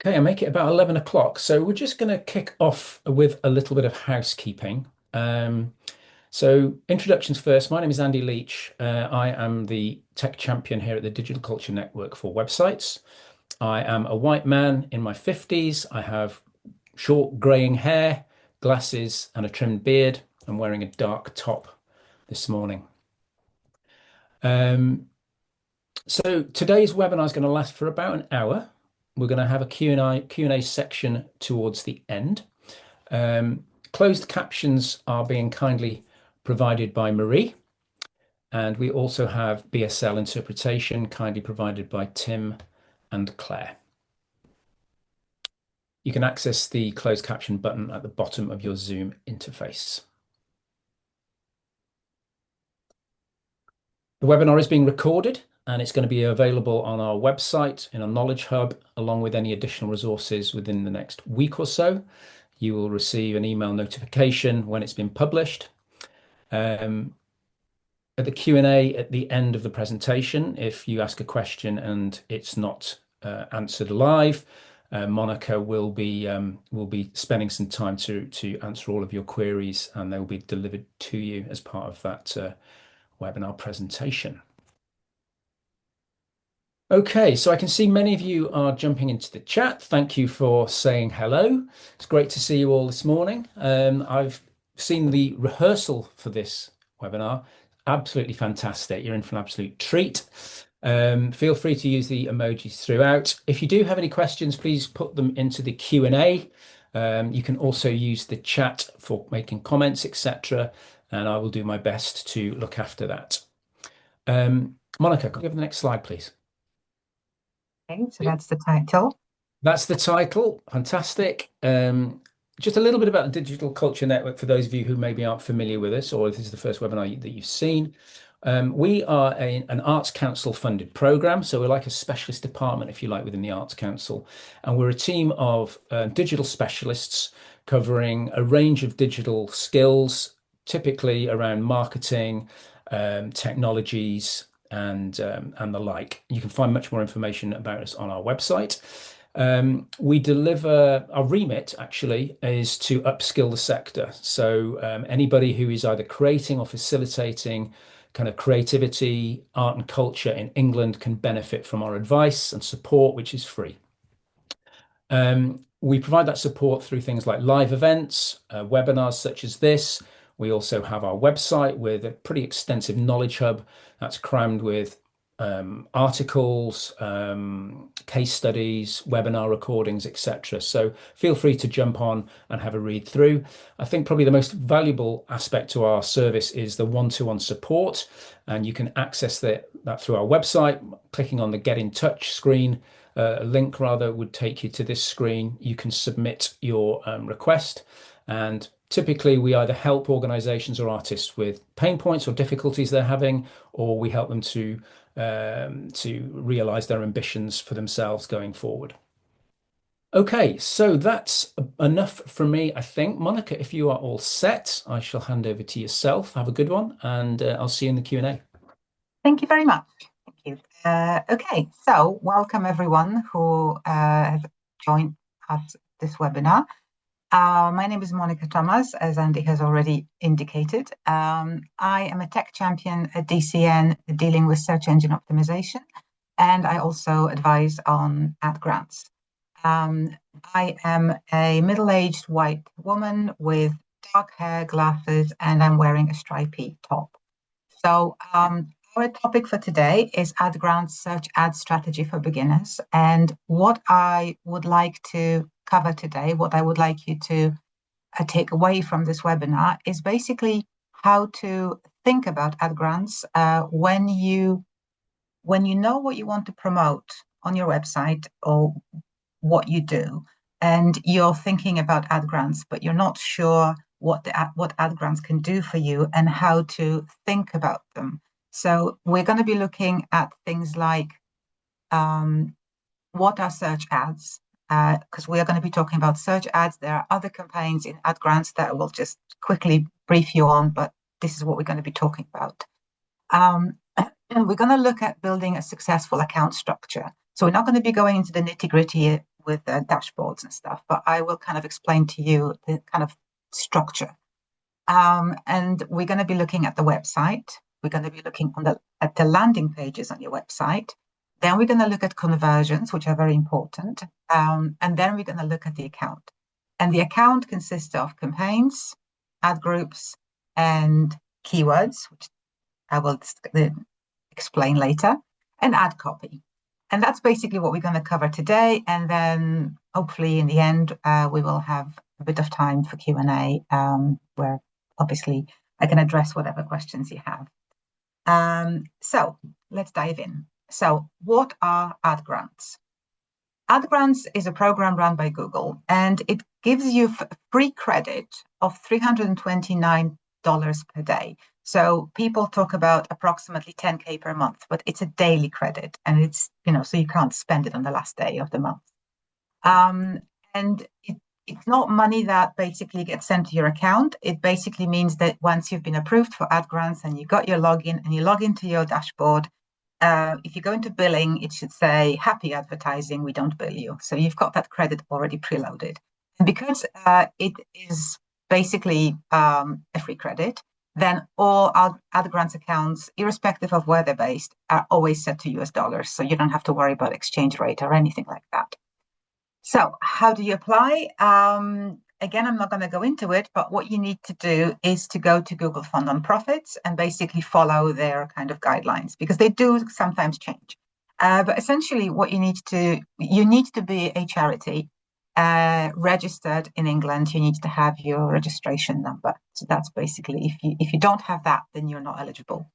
Okay, I make it about 11 o'clock. So we're just going to kick off with a little bit of housekeeping. So introductions first. My name is Andy Leach. I am the tech champion here at the Digital Culture Network for websites. I am a white man in my 50s. I have short graying hair, glasses, and a trimmed beard. I'm wearing a dark top this morning. Um, so today's webinar is going to last for about an hour. We're going to have a Q&A section towards the end. Closed captions are being kindly provided by Marie, and we also have BSL interpretation kindly provided by Tim and Claire. You can access the closed caption button at the bottom of your Zoom interface. The webinar is being recorded and it's going to be available on our website in our Knowledge Hub, along with any additional resources within the next week or so. You will receive an email notification when it's been published. At the Q&A at the end of the presentation, if you ask a question and it's not answered live, Monica will be spending some time to answer all of your queries, and they will be delivered to you as part of that webinar presentation. Okay, so I can see many of you are jumping into the chat. Thank you for saying hello. It's great to see you all this morning. I've seen the rehearsal for this webinar. Absolutely fantastic. You're in for an absolute treat. Feel free to use the emojis throughout. If you do have any questions, please put them into the Q&A. You can also use the chat for making comments, etc. And I will do my best to look after that. Monica, could you have the next slide, please? Okay, so that's the title. That's the title. Fantastic. Just a little bit about the Digital Culture Network for those of you who maybe aren't familiar with us, or if this is the first webinar that you've seen. We are an Arts Council funded program, so we're like a specialist department, if you like, within the Arts Council. And we're a team of digital specialists covering a range of digital skills, typically around marketing, technologies, and the like. You can find much more information about us on our website. We deliver, our remit actually is to upskill the sector. So anybody who is either creating or facilitating kind of creativity, art and culture in England can benefit from our advice and support, which is free. We provide that support through things like live events, webinars such as this. We also have our website with a pretty extensive knowledge hub that's crammed with articles, case studies, webinar recordings, etc. So feel free to jump on and have a read through. I think probably the most valuable aspect to our service is the one-to-one support, and you can access that through our website, clicking on the Get in Touch screen. A link rather would take you to this screen. You can submit your request, and typically we either help organizations or artists with pain points or difficulties they're having, or we help them to realize their ambitions for themselves going forward. Okay, so that's enough from me, I think. Monica, if you are all set, I shall hand over to yourself. Have a good one, and I'll see you in the Q&A. Thank you very much. Thank you. Okay, so welcome everyone who has joined us this webinar. My name is Monica Thomas, as Andy has already indicated. I am a tech champion at DCN dealing with search engine optimization, and I also advise on ad grants. I am a middle-aged white woman with dark hair, glasses, and I'm wearing a stripy top. So our topic for today is ad grants search ad strategy for beginners. And what I would like to cover today, what I would like you to take away from this webinar is basically how to think about ad grants when you know what you want to promote on your website or what you do, and you're thinking about ad grants, but you're not sure what ad grants can do for you and how to think about them. So we're going to be looking at things like what are search ads, because we are going to be talking about search ads. There are other campaigns in ad grants that I will just quickly brief you on, but this is what we're going to be talking about. And we're going to look at building a successful account structure. So we're not going to be going into the nitty-gritty dashboards and stuff, but I will kind of explain to you the kind of structure. And we're going to be looking at the website. We're going to be looking at the landing pages on your website. Then we're going to look at conversions, which are very important. And then we're going to look at the account. And the account consists of campaigns, ad groups, and keywords, which I will explain later, and ad copy. And that's basically what we're going to cover today. And then hopefully in the end, we will have a bit of time for Q&A, where obviously I can address whatever questions you have. So let's dive in. So what are ad grants? Ad grants is a program run by Google, and it gives you free credit of $329 per day. So people talk about approximately 10K per month, but it's a daily credit, and it's, so you can't spend it on the last day of the month. And it's not money that basically gets sent to your account. It basically means that once you've been approved for ad grants and you got your login and you log into your dashboard, if you go into billing, it should say happy advertising, we don't bill you. So you've got that credit already preloaded. And because it is basically a free credit, then all ad grants accounts, irrespective of where they're based, are always set to US dollars. So you don't have to worry about exchange rate or anything like that. So how do you apply? Again, I'm not going to go into it, but what you need to do is to go to Google for Nonprofits and basically follow their kind of guidelines, because they do sometimes change. But essentially what you need to be a charity registered in England. You need to have your registration number. So that's basically, if you don't have that, then you're not eligible.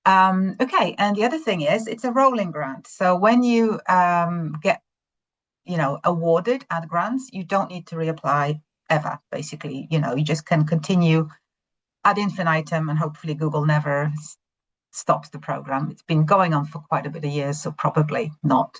Okay, and the other thing is it's a rolling grant. So when you get awarded ad grants, you don't need to reapply ever, basically. You just can continue ad infinitum, and hopefully Google never stops the program. It's been going on for quite a bit of years, so probably not.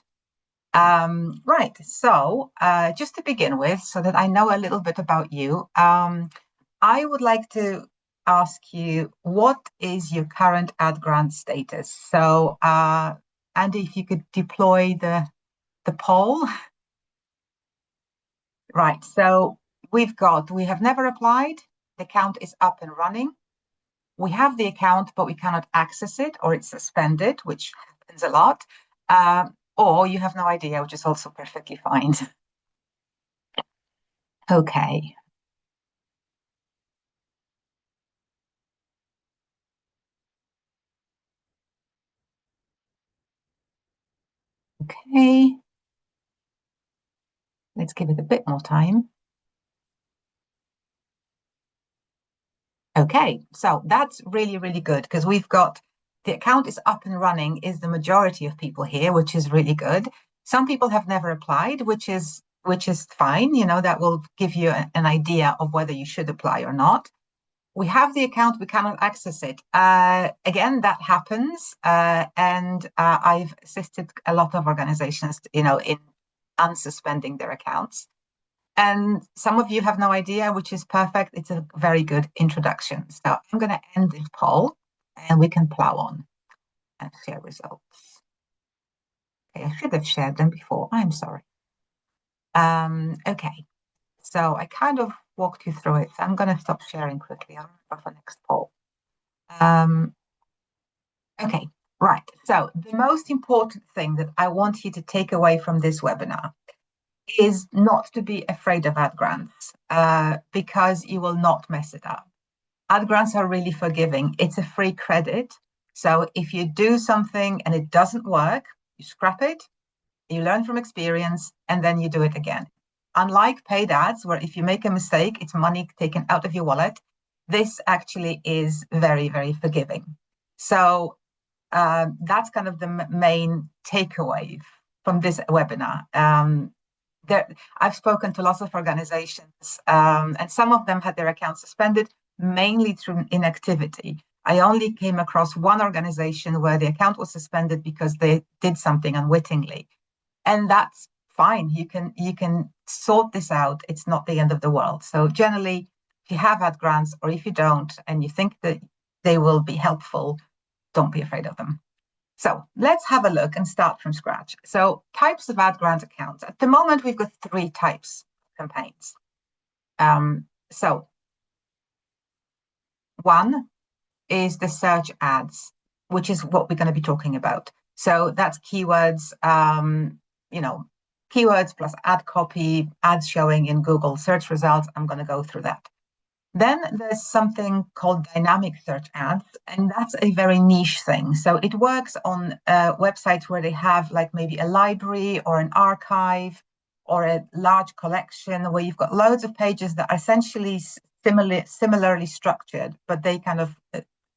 Right, so just to begin with, so that I know a little bit about you, I would like to ask you, what is your current ad grant status? So, Andy, if you could deploy the poll. Right, so we have never applied. The account is up and running. We have the account, but we cannot access it, or it's suspended, which happens a lot. Or you have no idea, which is also perfectly fine. Okay. Okay. Let's give it a bit more time. Okay, so that's really, really good, because we've got the account is up and running, is the majority of people here, which is really good. Some people have never applied, which is fine. That will give you an idea of whether you should apply or not. We have the account, we cannot access it. Again, that happens, and I've assisted a lot of organizations, in unsuspending their accounts. And some of you have no idea, which is perfect. It's a very good introduction. So I'm going to end this poll, and we can plow on and share results. Okay, I should have shared them before. I'm sorry. Okay, so I kind of walked you through it. So I'm going to stop sharing quickly. I'll remember for next poll. Okay, right. So the most important thing that I want you to take away from this webinar is not to be afraid of ad grants, because you will not mess it up. Ad grants are really forgiving. It's a free credit. So if you do something and it doesn't work, you scrap it, you learn from experience, and then you do it again. Unlike paid ads, where if you make a mistake, it's money taken out of your wallet, this actually is very, very forgiving. So that's kind of the main takeaway from this webinar. I've spoken to lots of organizations, and some of them had their accounts suspended, mainly through inactivity. I only came across one organization where the account was suspended because they did something unwittingly. And that's fine. You can sort this out. It's not the end of the world. So generally, if you have ad grants, or if you don't, and you think that they will be helpful, don't be afraid of them. So let's have a look and start from scratch. So types of ad grant accounts. At the moment, we've got 3 types of campaigns. So one is the search ads, which is what we're going to be talking about. So that's keywords, keywords plus ad copy, ads showing in Google search results. I'm going to go through that. Then there's something called dynamic search ads, and that's a very niche thing. So it works on websites where they have like maybe a library or an archive or a large collection where you've got loads of pages that are essentially similarly structured, but they kind of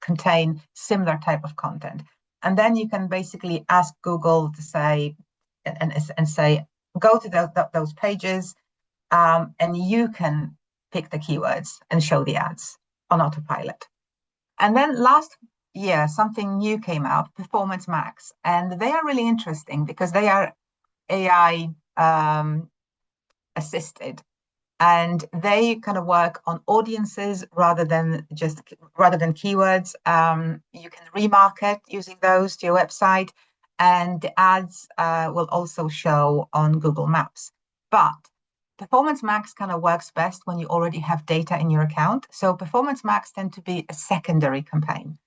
contain similar type of content. And then you can basically ask Google to say, and say, go to those pages, and you can pick the keywords and show the ads on autopilot. And then last year, something new came out, Performance Max. And they are really interesting because they are AI assisted. And they kind of work on audiences rather than keywords. You can remarket using those to your website, and the ads will also show on Google Maps. But Performance Max kind of works best when you already have data in your account. So Performance Max tend to be a secondary campaign.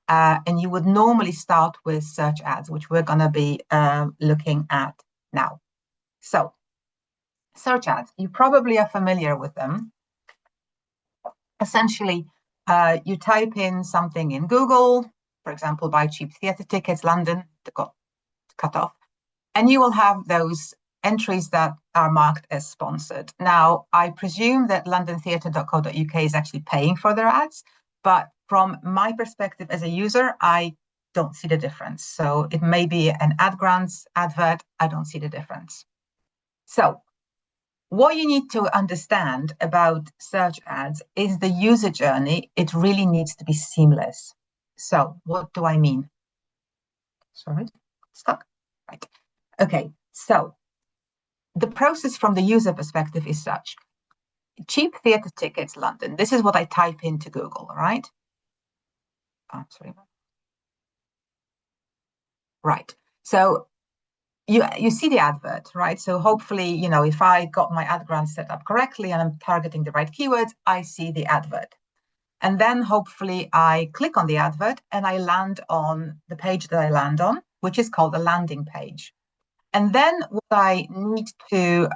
And you would normally start with search ads, which we're going to be looking at now. So search ads, you probably are familiar with them. Essentially, you type in something in Google, for example, buy cheap theatre tickets, London, that got cut off, and you will have those entries that are marked as sponsored. Now, I presume that londontheatre.co.uk is actually paying for their ads, but from my perspective as a user, I don't see the difference. So it may be an ad grants advert, I don't see the difference. So what you need to understand about search ads is the user journey. It really needs to be seamless. So what do I mean? Sorry, stuck. Right. Okay, so the process from the user perspective is such. Cheap theatre tickets, London. This is what I type into Google, right? Oh, sorry. Right. So you see the advert, right? So hopefully, if I got my ad grant set up correctly and I'm targeting the right keywords, I see the advert. And then hopefully I click on the advert and I land on the page that I land on, which is called a landing page. And then what I need to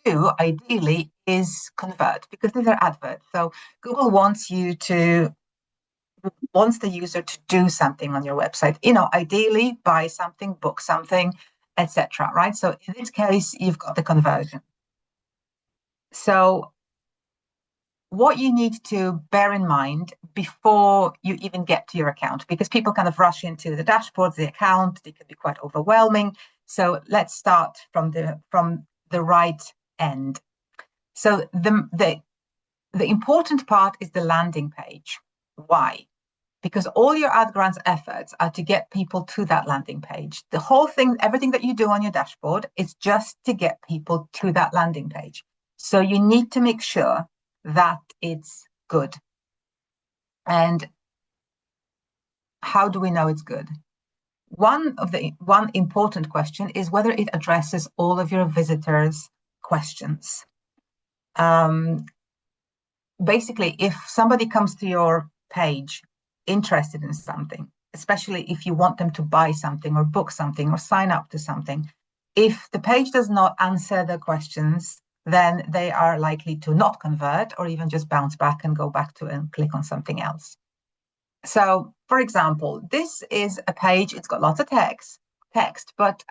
do ideally is convert, because these are adverts. So Google wants the user to do something on your website, ideally buy something, book something, etc. Right? So in this case, you've got the conversion. So what you need to bear in mind before you even get to your account, because people kind of rush into the dashboards, the account, they can be quite overwhelming. So let's start from the right end. So the important part is the landing page. Why? Because all your ad grants efforts are to get people to that landing page. The whole thing, everything that you do on your dashboard is just to get people to that landing page. So you need to make sure that it's good. And how do we know it's good? One important question is whether it addresses all of your visitors' questions. Basically, if somebody comes to your page interested in something, especially if you want them to buy something or book something or sign up to something, if the page does not answer their questions, then they are likely to not convert or even just bounce back and go back to and click on something else. So, for example, this is a page, it's got lots of text, but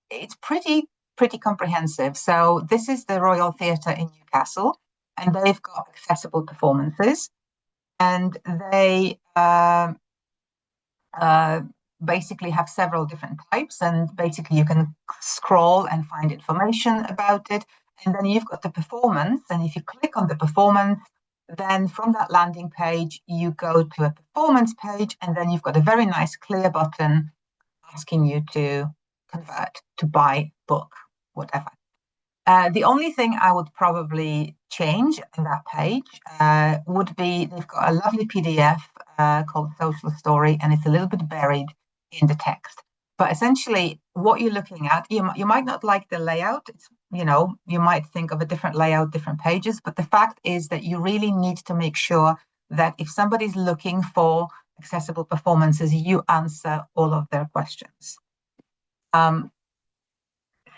it's pretty comprehensive. So this is the Royal Theatre in Newcastle, and they've got accessible performances, and they basically have several different types, and basically you can scroll and find information about it. And then you've got the performance, and if you click on the performance, then from that landing page, you go to a performance page, and then you've got a very nice clear button asking you to convert, to buy, book, whatever. The only thing I would probably change in that page would be they've got a lovely PDF called Social Story, and it's a little bit buried in the text. But essentially, what you're looking at, you might not like the layout. You might think of a different layout, different pages. But the fact is that you really need to make sure that if somebody's looking for accessible performances, you answer all of their questions.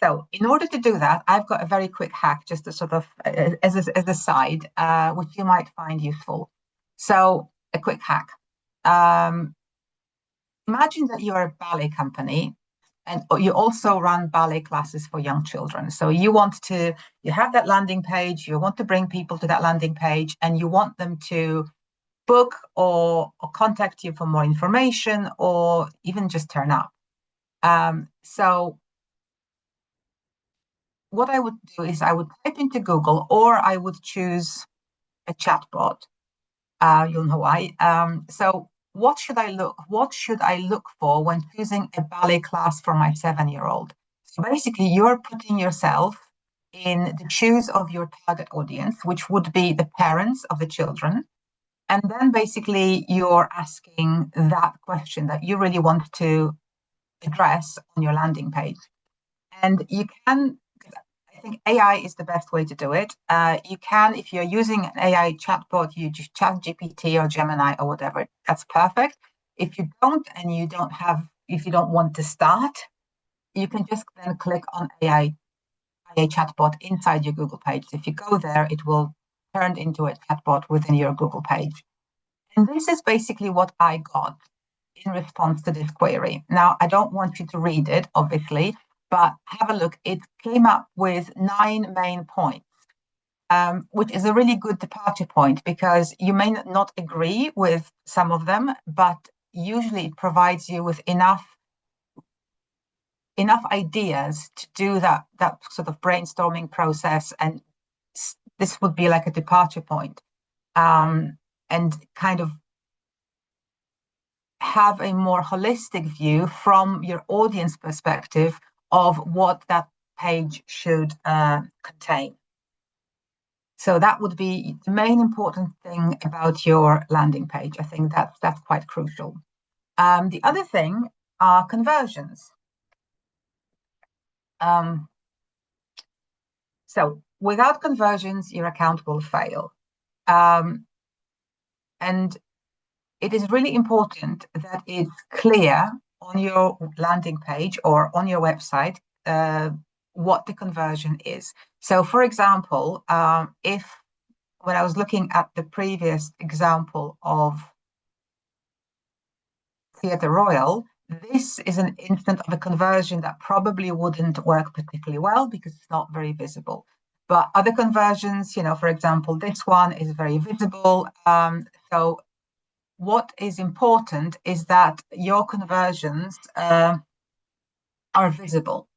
So in order to do that, I've got a very quick hack, just to sort of as a side, which you might find useful. So a quick hack. Imagine that you're a ballet company and you also run ballet classes for young children. So you have that landing page, you want to bring people to that landing page, and you want them to book or contact you for more information, or even just turn up. So what I would do is I would type into Google, or I would choose a chatbot. You'll know why. So what should I look for when choosing a ballet class for my 7-year-old? So basically, you're putting yourself in the shoes of your target audience, which would be the parents of the children. And then basically you're asking that question that you really want to address on your landing page. And I think AI is the best way to do it. You can, if you're using an AI chatbot, you just ChatGPT or Gemini or whatever, that's perfect. If you don't, and if you don't want to start, you can just then click on AI chatbot inside your Google page. If you go there, it will turn into a chatbot within your Google page. And this is basically what I got in response to this query. Now, I don't want you to read it, obviously, but have a look. It came up with 9 main points, which is a really good departure point, because you may not agree with some of them, but usually it provides you with enough ideas to do that sort of brainstorming process, and this would be like a departure point, and kind of have a more holistic view from your audience perspective of what that page should contain. So that would be the main important thing about your landing page. I think that's quite crucial. The other thing are conversions. So without conversions, your account will fail. And it is really important that it's clear on your landing page or on your website what the conversion is. So, for example, when I was looking at the previous example of Theatre Royal, this is an instance of a conversion that probably wouldn't work particularly well because it's not very visible. But other conversions, for example, this one is very visible. So what is important is that your conversions are visible,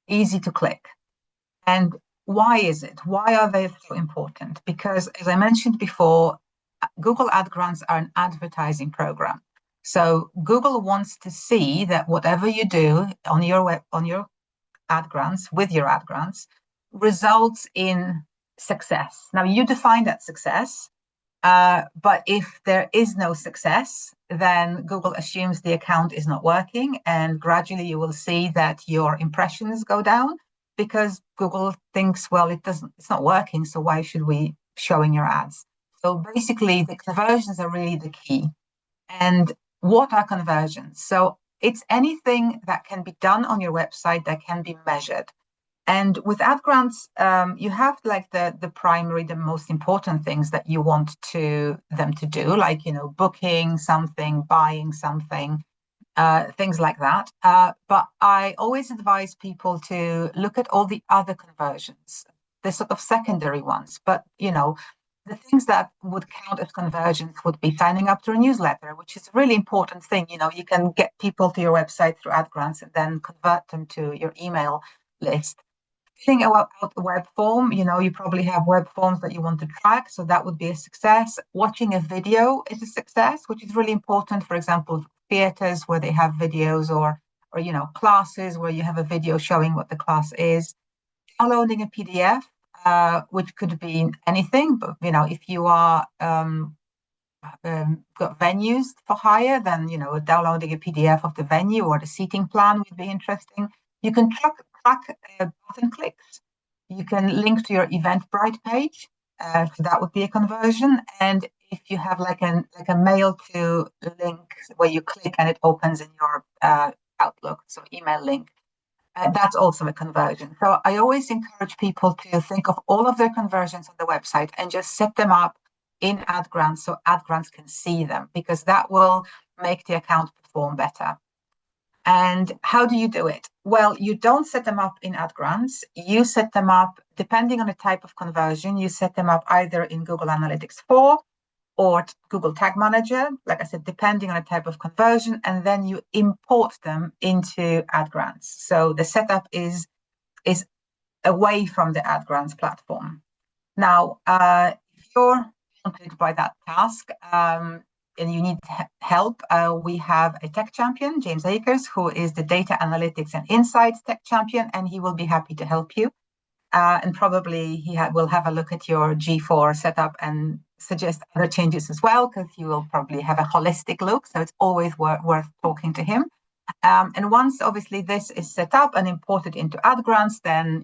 easy to click. And why is it? Why are they so important? Because, as I mentioned before, Google Ad Grants are an advertising program. So Google wants to see that whatever you do on your ad grants, with your ad grants, results in success. Now, you define that success. But if there is no success, then Google assumes the account is not working, and gradually you will see that your impressions go down because Google thinks, well, it's not working, so why should we showing your ads? So basically, the conversions are really the key. And what are conversions? So it's anything that can be done on your website that can be measured. And with ad grants, you have like the primary, the most important things that you want them to do, like booking something, buying something, things like that. But I always advise people to look at all the other conversions, the sort of secondary ones. But the things that would count as conversions would be signing up to a newsletter, which is a really important thing. You can get people to your website through ad grants and then convert them to your email list. Filling out a web form, you probably have web forms that you want to track, so that would be a success. Watching a video is a success, which is really important. For example, theaters where they have videos, or classes where you have a video showing what the class is. Downloading a PDF, which could be anything, but if you are got venues for hire, then downloading a PDF of the venue or the seating plan would be interesting. You can track button clicks. You can link to your Eventbrite page, so that would be a conversion. And if you have like a mail to link where you click and it opens in your Outlook, so email link, that's also a conversion. So I always encourage people to think of all of their conversions on the website and just set them up in AdGrants so AdGrants can see them, because that will make the account perform better. And how do you do it? Well, you don't set them up in AdGrants. You set them up, depending on the type of conversion, you set them up either in Google Analytics 4 or Google Tag Manager, like I said, depending on the type of conversion, and then you import them into AdGrants. So the setup is away from the AdGrants platform. Now, if you're daunted by that task and you need help, we have a tech champion, James Akers, who is the data analytics and insights tech champion, and he will be happy to help you. And probably he will have a look at your G4 setup and suggest other changes as well, because you will probably have a holistic look. So it's always worth talking to him. And once obviously this is set up and imported into AdGrants, then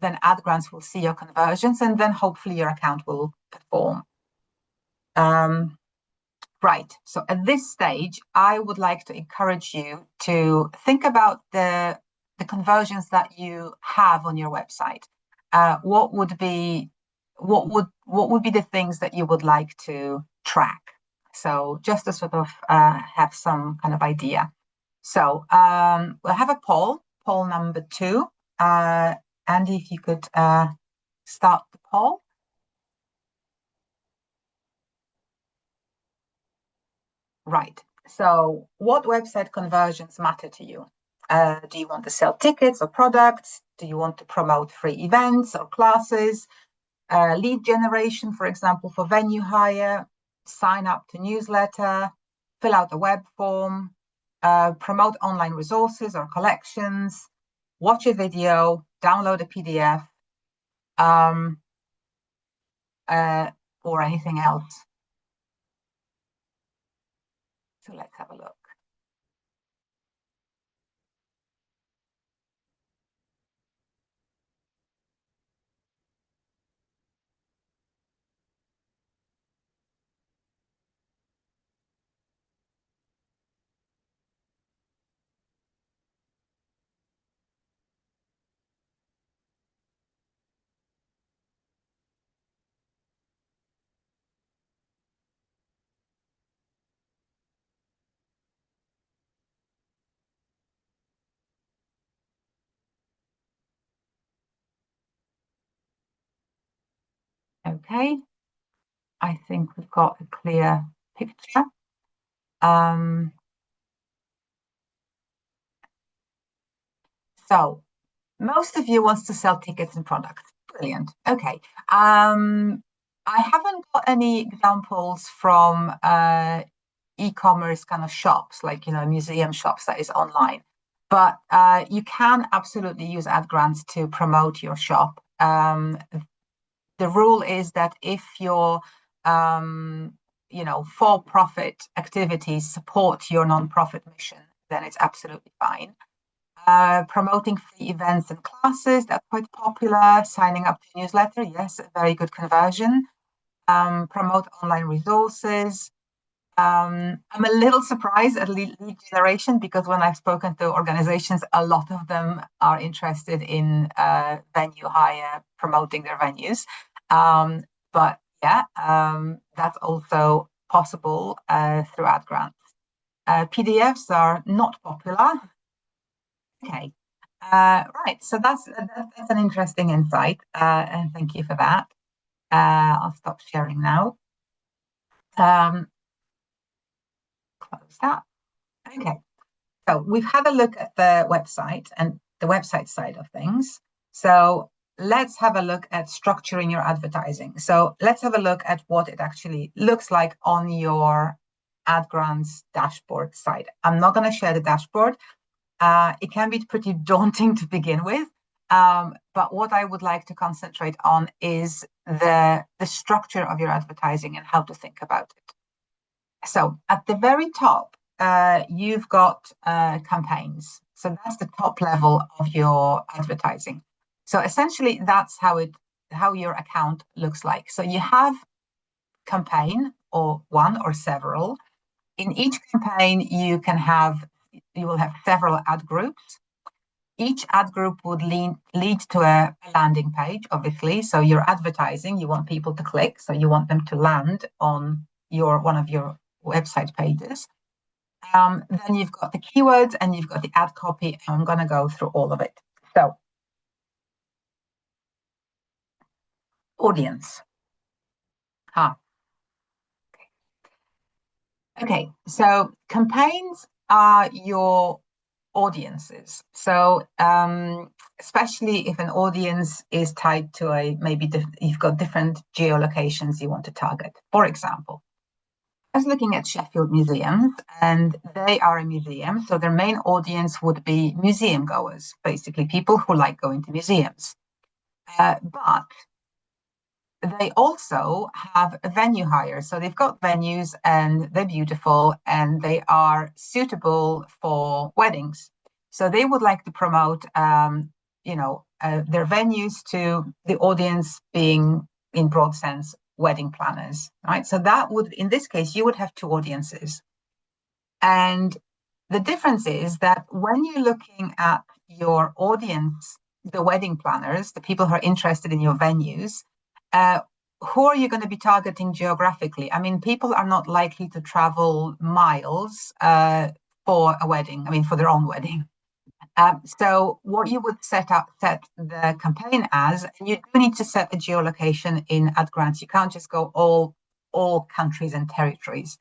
AdGrants will see your conversions, and then hopefully your account will perform. Right. So at this stage, I would like to encourage you to think about the conversions that you have on your website. What would be the things that you would like to track? So just to sort of have some kind of idea. So we'll have a poll number 2. Andy, if you could start the poll. Right. So what website conversions matter to you? Do you want to sell tickets or products? Do you want to promote free events or classes? Lead generation, for example, for venue hire, sign up to newsletter, fill out a web form, promote online resources or collections, watch a video, download a PDF, or anything else. So let's have a look. Okay, I think we've got a clear picture. So most of you wants to sell tickets and products. Brilliant. Okay. I haven't got any examples from e-commerce kind of shops, like museum shops that is online. But you can absolutely use AdGrants to promote your shop. The rule is that if your for-profit activities support your non-profit mission, then it's absolutely fine. Promoting free events and classes, that's quite popular. Signing up to a newsletter, yes, a very good conversion. Promote online resources. I'm a little surprised at lead generation, because when I've spoken to organizations, a lot of them are interested in venue hire, promoting their venues. But yeah, that's also possible through AdGrants. PDFs are not popular. Okay, right. So that's an interesting insight, and thank you for that. I'll stop sharing now. Close that. Okay, so we've had a look at the website and the website side of things. So let's have a look at structuring your advertising. So let's have a look at what it actually looks like on your AdGrants dashboard side. I'm not going to share the dashboard. It can be pretty daunting to begin with. But what I would like to concentrate on is the structure of your advertising and how to think about it. So at the very top, you've got campaigns. So that's the top level of your advertising. So essentially, that's how your account looks like. So you have campaign or one or several. In each campaign, you will have several ad groups. Each ad group would lead to a landing page, obviously. So you're advertising, you want people to click, so you want them to land on one of your website pages. Then you've got the keywords and you've got the ad copy, and I'm going to go through all of it. So, audience. Okay, so campaigns are your audiences. So, especially if an audience is tied to you've got different geolocations you want to target. For example, I was looking at Sheffield museums, and they are a museum, so their main audience would be museum goers, basically people who like going to museums. But they also have a venue hire. So they've got venues and they're beautiful and they are suitable for weddings. So they would like to promote, their venues to the audience being, in broad sense, wedding planners, right? So that would, in this case, you would have two audiences. And the difference is that when you're looking at your audience, the wedding planners, the people who are interested in your venues, who are you going to be targeting geographically? I mean, people are not likely to travel miles for a wedding, for their own wedding. So what you would set the campaign as, and you do need to set a geolocation in ad grants. You can't just go all countries and territories.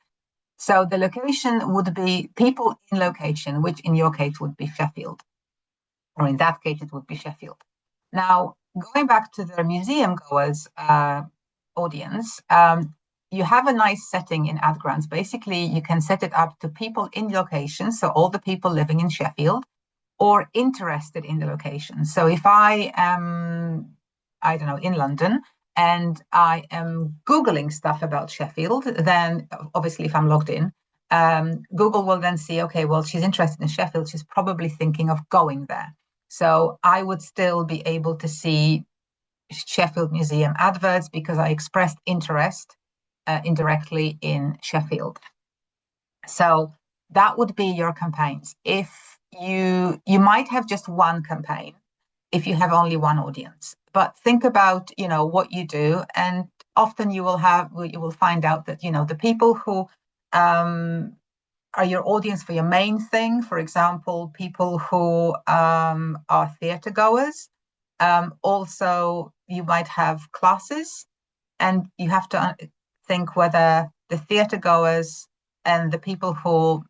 So the location would be people in location, which in your case would be Sheffield, or in that case it would be Sheffield. Now, going back to the museum goers audience, you have a nice setting in ad grants. Basically, you can set it up to people in location, so all the people living in Sheffield or interested in the location. So if I am, I don't know, in London and I am Googling stuff about Sheffield, then obviously if I'm logged in, Google will then see, okay, well, she's interested in Sheffield. She's probably thinking of going there. So I would still be able to see Sheffield Museum adverts because I expressed interest indirectly in Sheffield. So that would be your campaigns. If you might have just one campaign if you have only one audience, but think about what you do, and often you will find out that the people who are your audience for your main thing, for example, people who are theatre goers. Also, you might have classes, and you have to think whether the theatre goers and the people who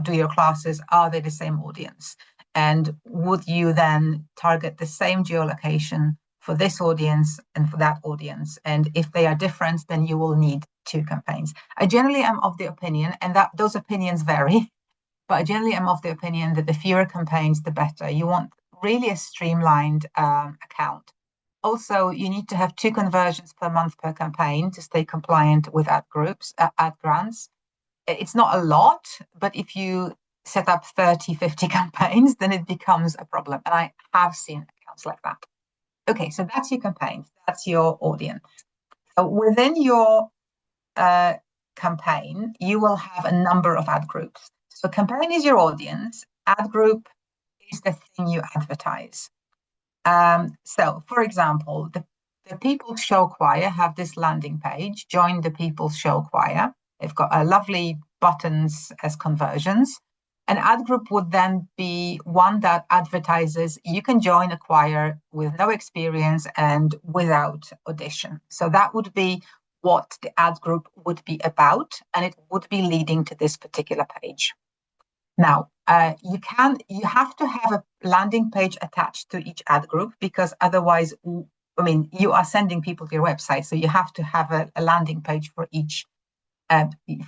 do your classes, are they the same audience? And would you then target the same geolocation for this audience and for that audience? And if they are different, then you will need two campaigns. I generally am of the opinion, and that those opinions vary, but I generally am of the opinion that the fewer campaigns, the better. You want really a streamlined account. Also, you need to have 2 conversions per month per campaign to stay compliant with ad grants. It's not a lot, but if you set up 30, 50 campaigns, then it becomes a problem. And I have seen accounts like that. Okay, so that's your campaigns. That's your audience. So within your campaign, you will have a number of ad groups. So campaign is your audience. Ad group is the thing you advertise. So, for example, the People's Show Choir have this landing page, join the People's Show Choir. They've got a lovely buttons as conversions. An ad group would then be one that advertises you can join a choir with no experience and without audition. So that would be what the ad group would be about, and it would be leading to this particular page. Now, you have to have a landing page attached to each ad group, because otherwise, you are sending people to your website, so you have to have a landing page for each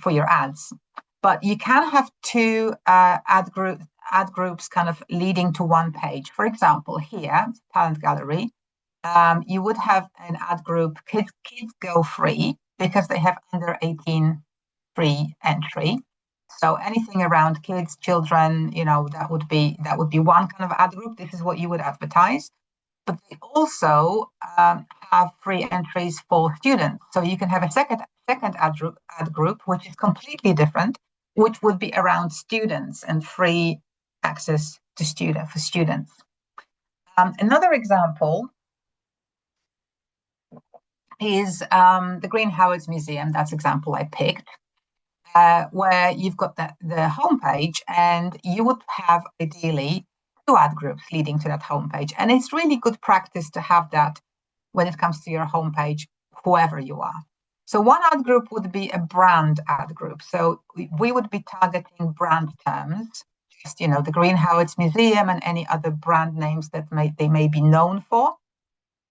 for your ads. but you can have two ad groups kind of leading to one page. For example, here, Talent Gallery, you would have an ad group, kids go free, because they have under 18 free entry. So anything around kids, children, that would be one kind of ad group. This is what you would advertise. But they also have free entries for students. So you can have a second ad group, which is completely different, which would be around students and free access to for students. Another example is the Green Howards Museum. That's example I picked, where you've got the homepage, and you would have ideally two ad groups leading to that homepage. And it's really good practice to have that when it comes to your homepage, whoever you are. So one ad group would be a brand ad group. So we would be targeting brand terms, just the Green Howards Museum and any other brand names that they may be known for.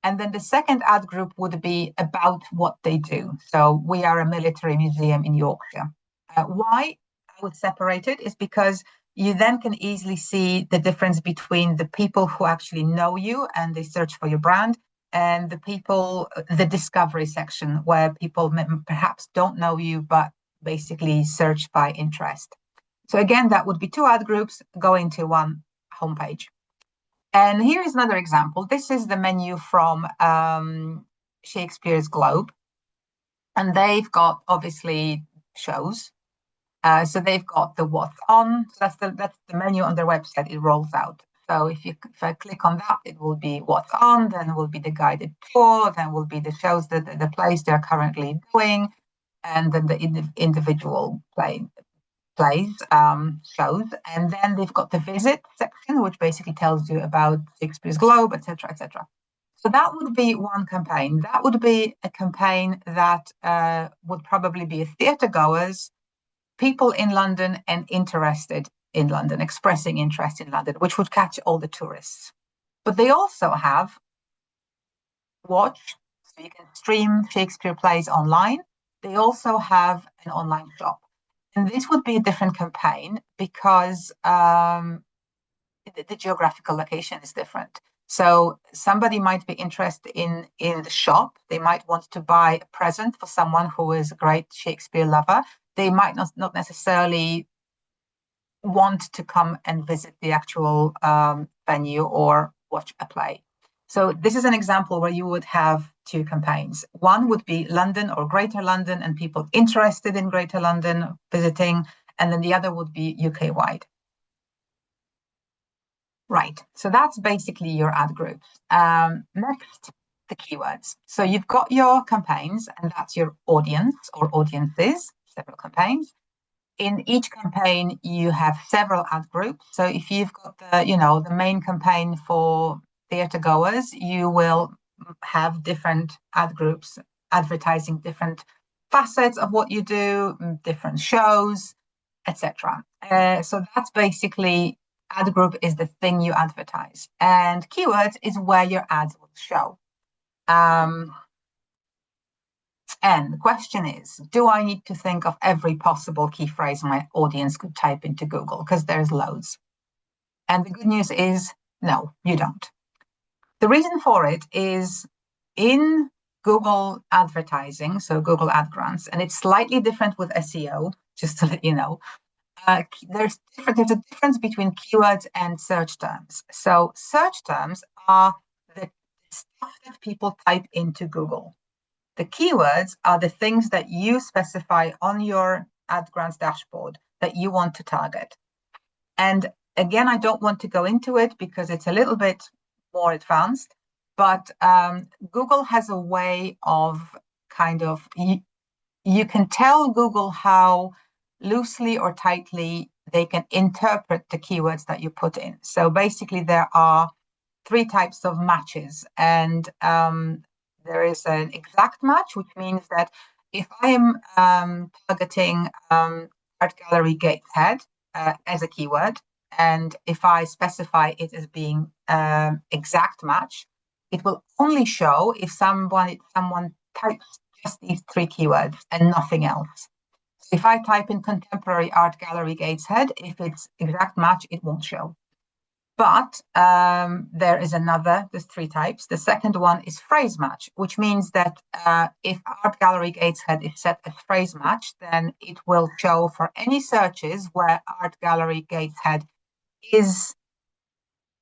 And then the second ad group would be about what they do. So we are a military museum in Yorkshire. Why I would separate it is because you then can easily see the difference between the people who actually know you and they search for your brand, and the discovery section, where people perhaps don't know you, but basically search by interest. So again, that would be two ad groups going to one homepage. And here is another example. This is the menu from Shakespeare's Globe. And they've got, obviously, shows. So they've got the what's on. So that's the menu on their website. It rolls out. So if I click on that, it will be what's on, then will be the guided tour, then will be the shows, the plays they're currently doing, and then the individual plays, shows. And then they've got the visit section, which basically tells you about Shakespeare's Globe, etc., etc. So that would be one campaign. That would be a campaign that would probably be theatre goers, people in London and interested in London, expressing interest in London, which would catch all the tourists. But they also have watch, so you can stream Shakespeare plays online. They also have an online shop. And this would be a different campaign because the geographical location is different. So somebody might be interested in the shop. They might want to buy a present for someone who is a great Shakespeare lover. They might not necessarily want to come and visit the actual venue or watch a play. So this is an example where you would have two campaigns. One would be London or Greater London and people interested in Greater London visiting, and then the other would be UK-wide. Right, so that's basically your ad groups. Next, the keywords. So you've got your campaigns, and that's your audience or audiences, several campaigns. In each campaign, you have several ad groups. So if you've got the main campaign for theatre goers, you will have different ad groups advertising different facets of what you do, different shows, etc. So that's basically ad group is the thing you advertise, and keywords is where your ads will show. And the question is, do I need to think of every possible key phrase my audience could type into Google? Because there's loads. And the good news is, no, you don't. The reason for it is in Google advertising, so Google Ad Grants, and it's slightly different with SEO, just to let you know, there's a difference between keywords and search terms. So search terms are the stuff that people type into Google. The keywords are the things that you specify on your Ad Grants dashboard that you want to target. And again, I don't want to go into it because it's a little bit more advanced, but Google has a way of you can tell Google how loosely or tightly they can interpret the keywords that you put in. So basically there are three types of matches, and there is an exact match, which means that if I am targeting art gallery Gateshead as a keyword, and if I specify it as being exact match, it will only show if someone types just these three keywords and nothing else. If I type in contemporary art gallery Gateshead, if it's exact match, it won't show. But there is another, there's three types. The second one is phrase match, which means that if art gallery Gateshead is set as phrase match, then it will show for any searches where art gallery Gateshead is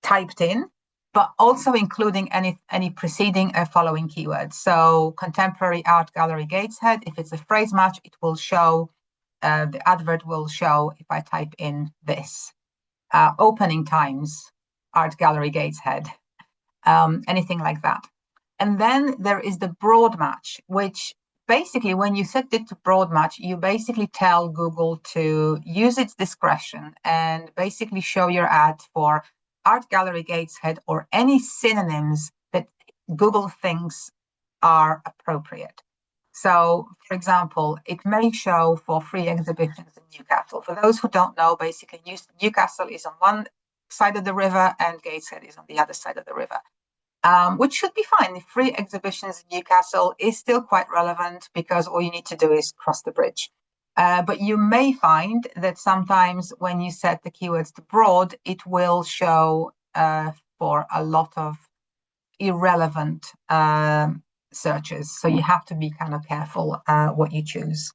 typed in, but also including any preceding or following keywords. So contemporary art gallery Gateshead, if it's a phrase match, it will show, the advert will show if I type in this. Opening times, art gallery Gateshead, anything like that. And then there is the broad match, which basically when you set it to broad match, you basically tell Google to use its discretion and basically show your ad for art gallery Gateshead or any synonyms that Google thinks are appropriate. So, for example, it may show for free exhibitions in Newcastle. For those who don't know, basically Newcastle is on one side of the river and Gateshead is on the other side of the river, which should be fine. The free exhibitions in Newcastle is still quite relevant because all you need to do is cross the bridge. But you may find that sometimes when you set the keywords to broad, it will show for a lot of irrelevant searches. So you have to be kind of careful what you choose.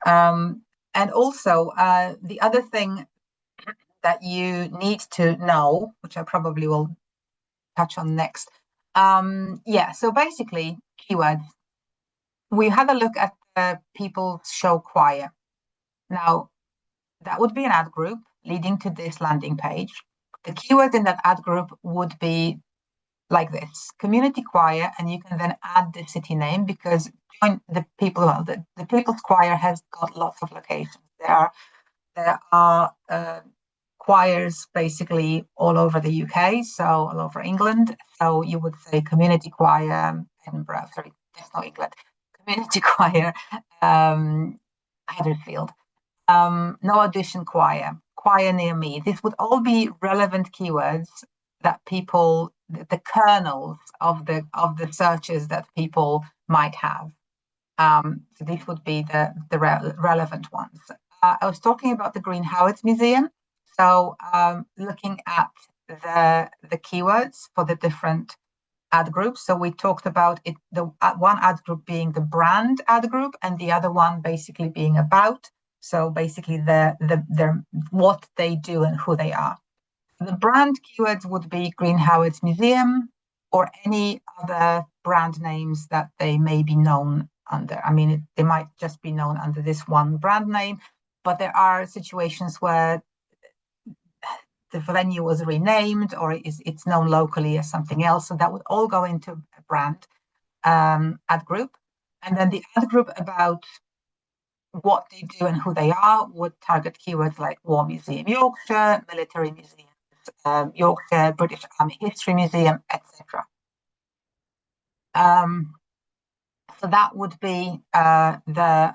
And also, the other thing that you need to know, which I probably will touch on next. So basically, keywords. We had a look at the people show choir. Now, that would be an ad group leading to this landing page. The keywords in that ad group would be like this, community choir, and you can then add the city name because the People's Choir has got lots of locations. There are choirs basically all over the UK, so all over England. So you would say community choir, Edinburgh, sorry, that's not England, community choir, Huddersfield, no audition choir, choir near me. This would all be relevant keywords that people, the kernels of the searches that people might have. So these would be the relevant ones. I was talking about the Green Howards Museum. So looking at the keywords for the different ad groups. So we talked about it, the one ad group being the brand ad group and the other one basically being about. So basically the what they do and who they are. The brand keywords would be Green Howards Museum or any other brand names that they may be known under. I mean, they might just be known under this one brand name, but there are situations where the venue was renamed or it's known locally as something else. So that would all go into a brand ad group. And then the ad group about what they do and who they are would target keywords like War Museum Yorkshire, Military Museum Yorkshire, British Army History Museum, etc. So that would be the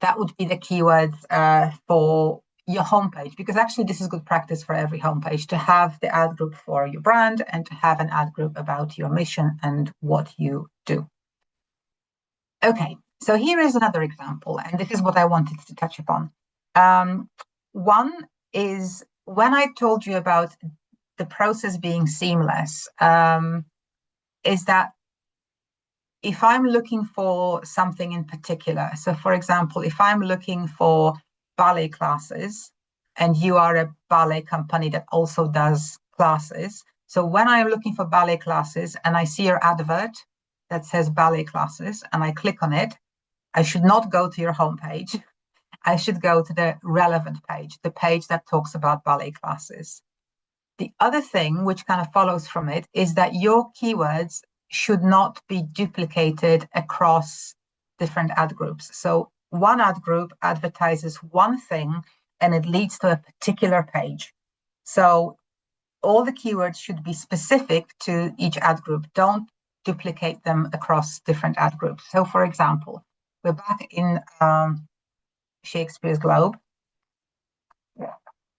keywords for your homepage, because actually this is good practice for every homepage to have the ad group for your brand and to have an ad group about your mission and what you do. Okay, so here is another example, and this is what I wanted to touch upon. One is when I told you about the process being seamless, is that if I'm looking for something in particular, so for example, if I'm looking for ballet classes and you are a ballet company that also does classes, so when I'm looking for ballet classes and I see your advert that says ballet classes and I click on it, I should not go to your homepage. I should go to the relevant page, the page that talks about ballet classes. The other thing which kind of follows from it is that your keywords should not be duplicated across different ad groups. So one ad group advertises one thing and it leads to a particular page. So all the keywords should be specific to each ad group. Don't duplicate them across different ad groups. So for example, we're back in Shakespeare's Globe.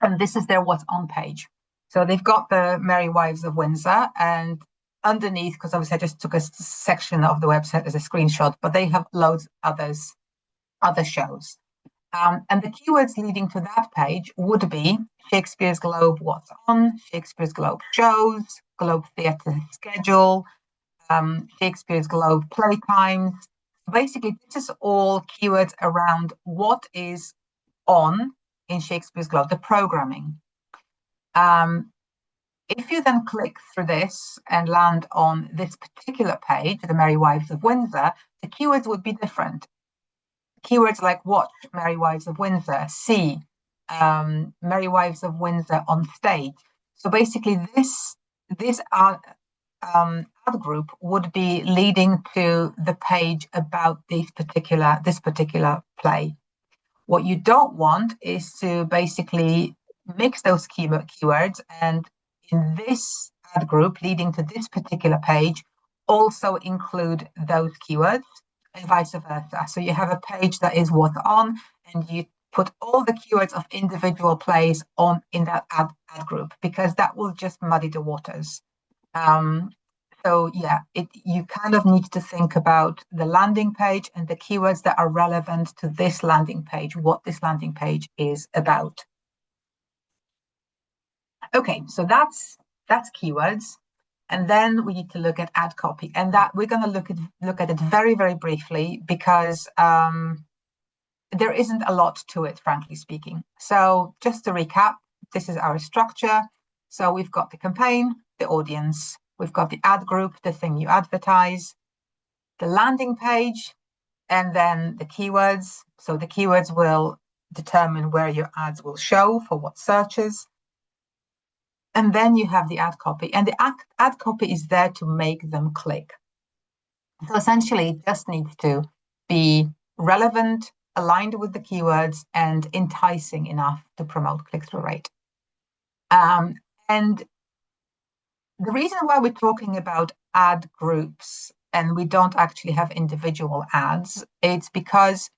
And this is their what's on page. So they've got the Merry Wives of Windsor, and underneath, because obviously I just took a section of the website as a screenshot, but they have loads other shows. And the keywords leading to that page would be Shakespeare's Globe What's On, Shakespeare's Globe Shows, Globe Theatre Schedule, Shakespeare's Globe Playtimes. Basically, this is all keywords around what is on in Shakespeare's Globe, the programming. If you then click through this and land on this particular page, the Merry Wives of Windsor, the keywords would be different. Keywords like watch Merry Wives of Windsor, see Merry Wives of Windsor on stage. So basically, this ad group would be leading to the page about this particular play. What you don't want is to basically mix those keywords, and in this ad group leading to this particular page also include those keywords, and vice versa. So you have a page that is what's on, and you put all the keywords of individual plays on in that ad group, because that will just muddy the waters. So yeah, you kind of need to think about the landing page and the keywords that are relevant to this landing page, what this landing page is about. Okay, so that's keywords. And then we need to look at ad copy, and that we're going to look at it very, very briefly, because there isn't a lot to it, frankly speaking. So just to recap, this is our structure. So we've got the campaign, the audience, we've got the ad group, the thing you advertise, the landing page, and then the keywords. So the keywords will determine where your ads will show for what searches. And then you have the ad copy, and the ad copy is there to make them click. So essentially, it just needs to be relevant, aligned with the keywords, and enticing enough to promote click-through rate. And the reason why we're talking about ad groups and we don't actually have individual ads, it's because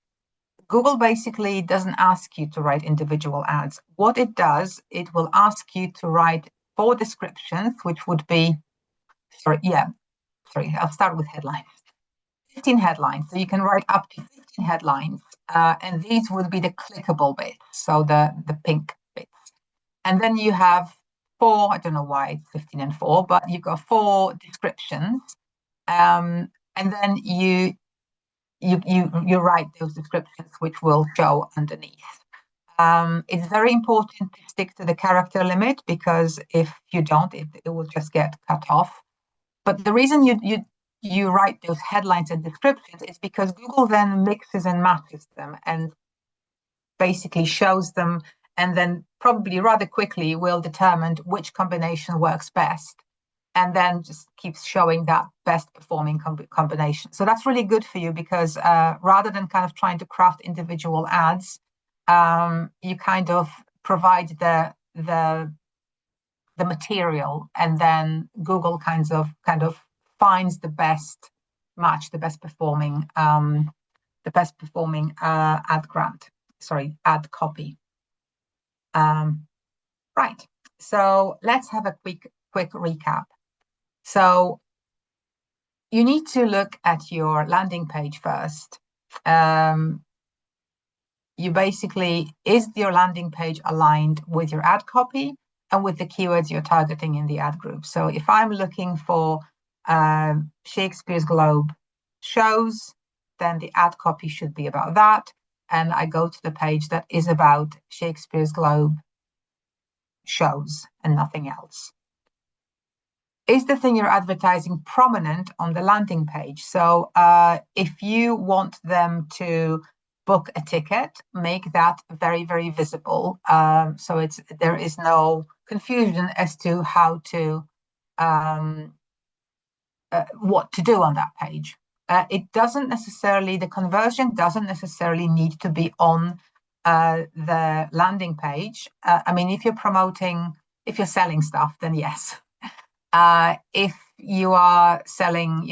Google basically doesn't ask you to write individual ads. What it does, it will ask you to write 4 descriptions, which would be, I'll start with headlines. 15 headlines. So you can write up to 15 headlines, and these would be the clickable bits, so the pink bits. And then you have 4, I don't know why it's 15 and 4, but you've got 4 descriptions, and then you write those descriptions, which will show underneath. It's very important to stick to the character limit, because if you don't, it will just get cut off. But the reason you write those headlines and descriptions is because Google then mixes and matches them and basically shows them, and then probably rather quickly will determine which combination works best, and then just keeps showing that best performing combination. So that's really good for you, because rather than kind of trying to craft individual ads, you kind of provide the material, and then Google kind of finds the best match, the best performing ad copy. Right. So let's have a quick recap. So you need to look at your landing page first. Is your landing page aligned with your ad copy and with the keywords you're targeting in the ad group? So if I'm looking for Shakespeare's Globe shows, then the ad copy should be about that. And I go to the page that is about Shakespeare's Globe shows and nothing else. Is the thing you're advertising prominent on the landing page? So if you want them to book a ticket, make that very, very visible. So there is no confusion as to how to what to do on that page. The conversion doesn't necessarily need to be on the landing page. I mean, if you're selling stuff, then yes. If you are selling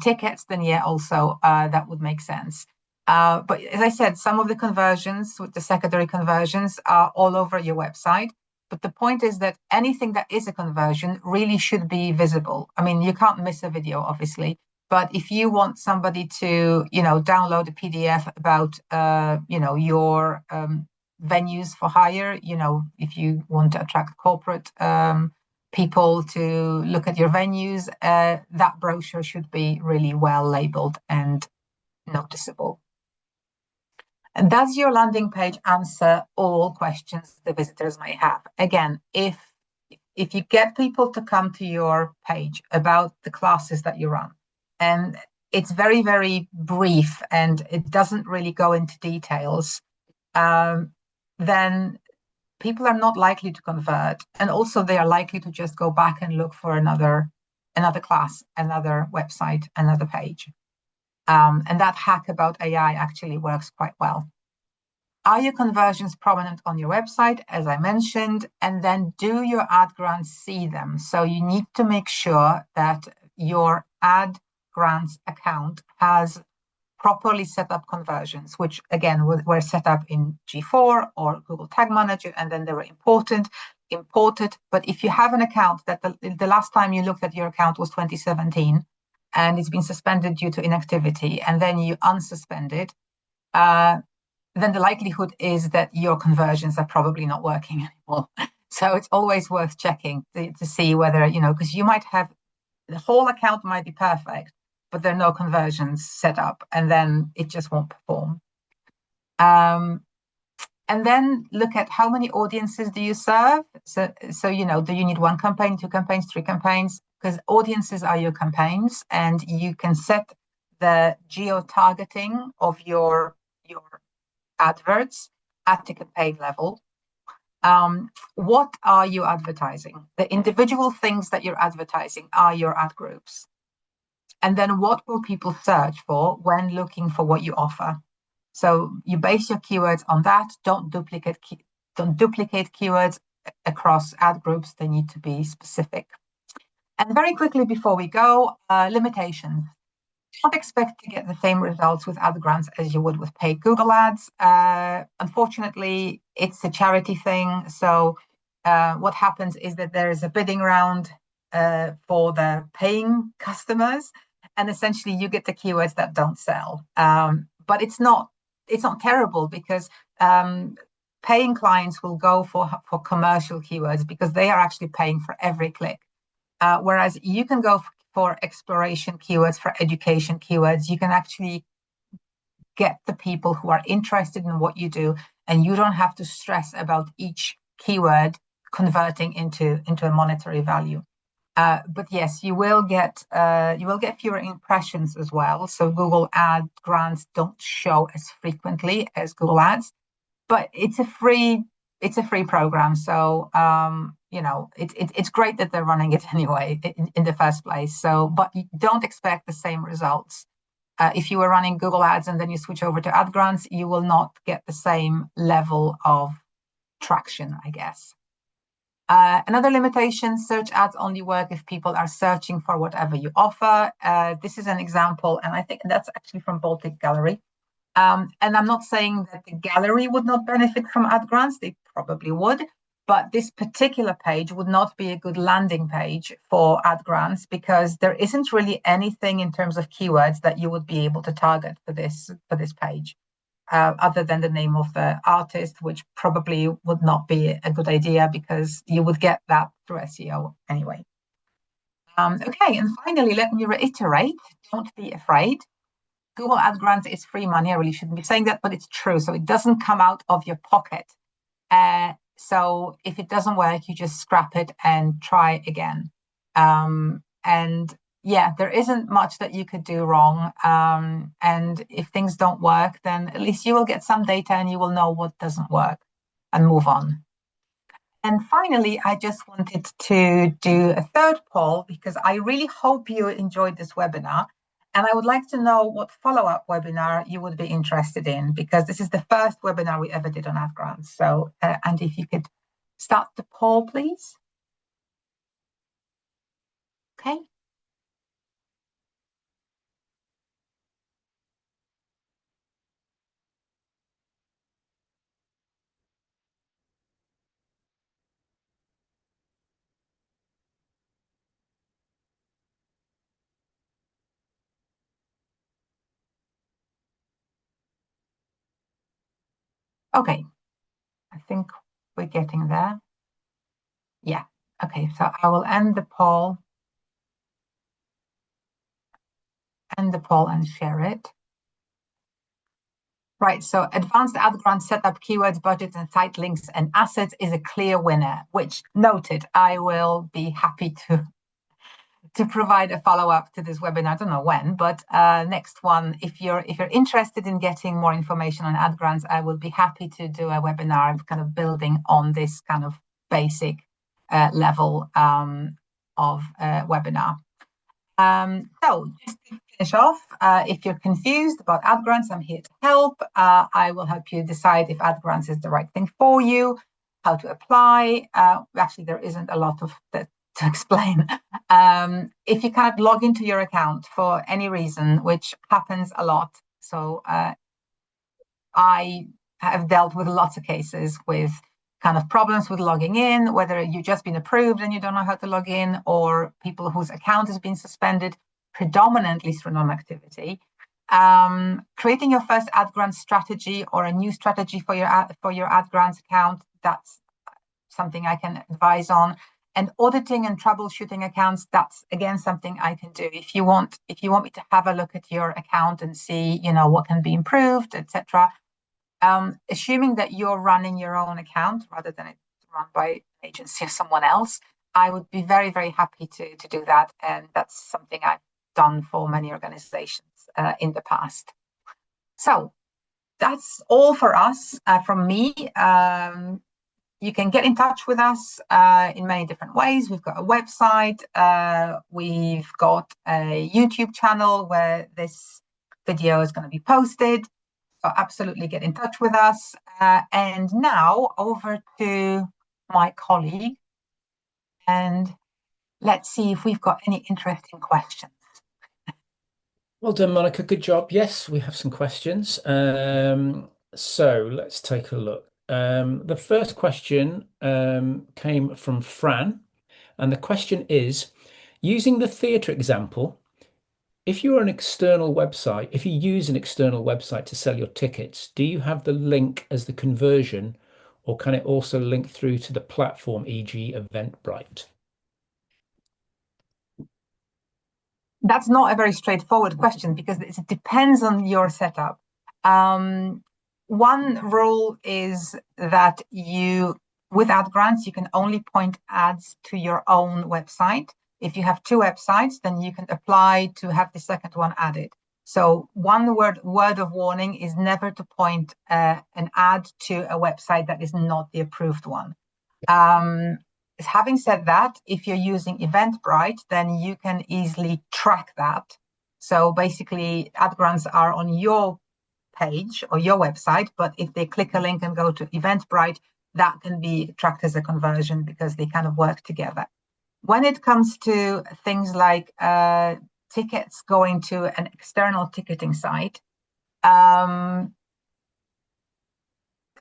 tickets, then yeah, also that would make sense. But as I said, some of the conversions, with the secondary conversions, are all over your website. But the point is that anything that is a conversion really should be visible. I mean, you can't miss a video, obviously, but if you want somebody to, download a PDF about, your venues for hire, if you want to attract corporate people to look at your venues, that brochure should be really well labeled and noticeable. And does your landing page answer all questions the visitors may have? Again, if you get people to come to your page about the classes that you run, and it's very, very brief and it doesn't really go into details, then people are not likely to convert. And also they are likely to just go back and look for another class, another website, another page. And that hack about AI actually works quite well. Are your conversions prominent on your website, as I mentioned? And then do your ad grants see them? So you need to make sure that your ad grants account has properly set up conversions, which again were set up in G4 or Google Tag Manager, and then they were imported. But if you have an account that the last time you looked at your account was 2017, and it's been suspended due to inactivity, and then you unsuspend it, then the likelihood is that your conversions are probably not working anymore. So it's always worth checking to see whether, because you might have the whole account might be perfect, but there are no conversions set up, and then it just won't perform. And then look at how many audiences do you serve. So do you need one campaign, two campaigns, three campaigns? Because audiences are your campaigns, and you can set the geo-targeting of your adverts at the campaign level. What are you advertising? The individual things that you're advertising are your ad groups. And then what will people search for when looking for what you offer? So you base your keywords on that. Don't duplicate keywords across ad groups. They need to be specific. And very quickly before we go, limitations. Don't expect to get the same results with ad grants as you would with paid Google ads. Unfortunately, it's a charity thing. So what happens is that there is a bidding round for the paying customers, and essentially you get the keywords that don't sell. But it's not terrible, because paying clients will go for commercial keywords because they are actually paying for every click. Whereas you can go for exploration keywords, for education keywords. You can actually get the people who are interested in what you do, and you don't have to stress about each keyword converting into a monetary value. But yes, you will get fewer impressions as well. So Google ad grants don't show as frequently as Google ads, but it's a free program. So it's great that they're running it anyway in the first place. So, but you don't expect the same results. If you were running Google ads and then you switch over to ad grants, you will not get the same level of traction, I guess. Another limitation: search ads only work if people are searching for whatever you offer. This is an example, and I think that's actually from Baltic Gallery. And I'm not saying that the gallery would not benefit from ad grants. They probably would. But this particular page would not be a good landing page for ad grants, because there isn't really anything in terms of keywords that you would be able to target for this page, other than the name of the artist, which probably would not be a good idea because you would get that through SEO anyway. Okay, and finally, let me reiterate, don't be afraid. Google Ad Grants is free money. I really shouldn't be saying that, but it's true. So it doesn't come out of your pocket. So if it doesn't work, you just scrap it and try again. And yeah, there isn't much that you could do wrong. And if things don't work, then at least you will get some data and you will know what doesn't work and move on. And finally, I just wanted to do a third poll, because I really hope you enjoyed this webinar. And I would like to know what follow-up webinar you would be interested in, because this is the first webinar we ever did on ad grants. So, Andy, if you could start the poll, please. Okay. Okay, I think we're getting there. Yeah. Okay, so I will end the poll and share it. Right, so advanced ad grant setup, keywords, budgets, and site links and assets is a clear winner, which noted, I will be happy to provide a follow-up to this webinar. I don't know when, but next one, if you're interested in getting more information on ad grants, I will be happy to do a webinar kind of building on this kind of basic level of webinar. So just to finish off, if you're confused about ad grants, I'm here to help. I will help you decide if ad grants is the right thing for you, how to apply. Actually, there isn't a lot of that to explain. If you can't log into your account for any reason, which happens a lot, so I have dealt with lots of cases with kind of problems with logging in, whether you've just been approved and you don't know how to log in, or people whose account has been suspended, predominantly through non-activity. Creating your first ad grant strategy or a new strategy for your ad grants account, that's something I can advise on. And auditing and troubleshooting accounts, that's again something I can do. If you want me to have a look at your account and see, what can be improved, etc. Assuming that you're running your own account rather than it's run by an agency or someone else, I would be very, very happy to do that. And that's something I've done for many organizations in the past. So that's all for us from me. You can get in touch with us in many different ways. We've got a website. We've got a YouTube channel where this video is going to be posted. So absolutely get in touch with us. And now over to my colleague, and let's see if we've got any interesting questions. Well done, Monica. Good job. Yes, we have some questions. So let's take a look. The first question came from Fran, and the question is, using the theatre example, if you're an external website, if you use an external website to sell your tickets, do you have the link as the conversion, or can it also link through to the platform, e.g. Eventbrite? That's not a very straightforward question because it depends on your setup. One rule is that with ad grants, you can only point ads to your own website. If you have two websites, then you can apply to have the second one added. So one word of warning is never to point an ad to a website that is not the approved one. Having said that, if you're using Eventbrite, then you can easily track that. So basically, ad grants are on your page or your website, but if they click a link and go to Eventbrite, that can be tracked as a conversion because they kind of work together. When it comes to things like tickets going to an external ticketing site, the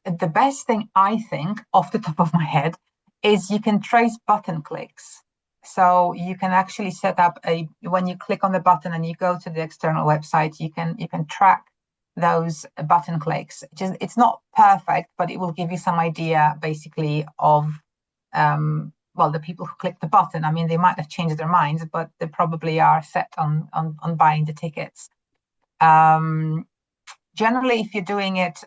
best thing I think off the top of my head is you can trace button clicks. So you can actually set up when you click on the button and you go to the external website, you can track those button clicks. It's not perfect, but it will give you some idea basically of the people who click the button. I mean, they might have changed their minds, but they probably are set on buying the tickets. Generally, if you're doing it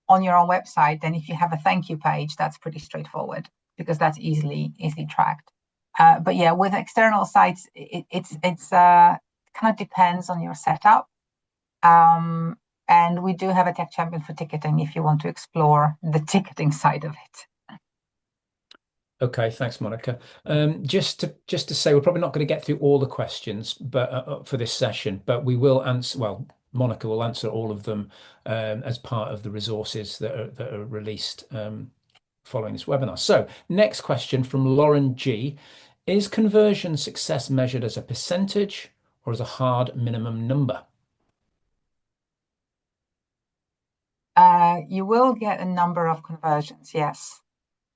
on your own website, then if you have a thank you page, that's pretty straightforward because that's easily tracked. But yeah, with external sites, it's kind of depends on your setup. And we do have a tech champion for ticketing if you want to explore the ticketing side of it. Okay, thanks, Monica. Just to say, we're probably not going to get through all the questions, but for this session, but we will answer. Well, Monica will answer all of them as part of the resources that are released following this webinar. So, next question from Lauren G: Is conversion success measured as a percentage or as a hard minimum number? You will get a number of conversions, yes.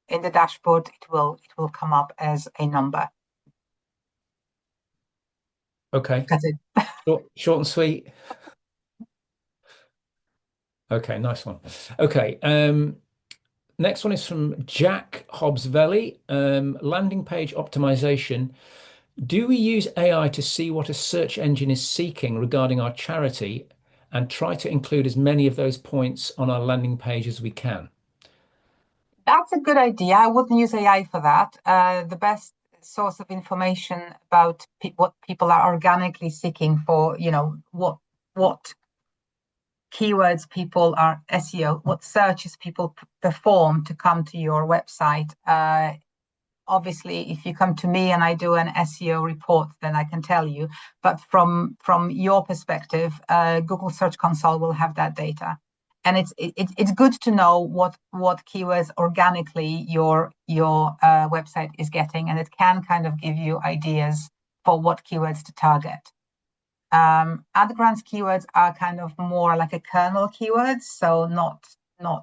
In the dashboard, it will come up as a number. Okay. That's it. Short and sweet. Okay, nice one. Okay, next one is from Jack Hobbs-Velly. Landing page optimization. Do we use AI to see what a search engine is seeking regarding our charity and try to include as many of those points on our landing page as we can? That's a good idea. I wouldn't use AI for that. The best source of information about what people are organically seeking for, what keywords people are SEO, what searches people perform to come to your website. Obviously, if you come to me and I do an SEO report, then I can tell you. But from your perspective, Google Search Console will have that data, and it's good to know what keywords organically your website is getting, and it can kind of give you ideas for what keywords to target. Ad grants keywords are kind of more like a kernel keywords, so not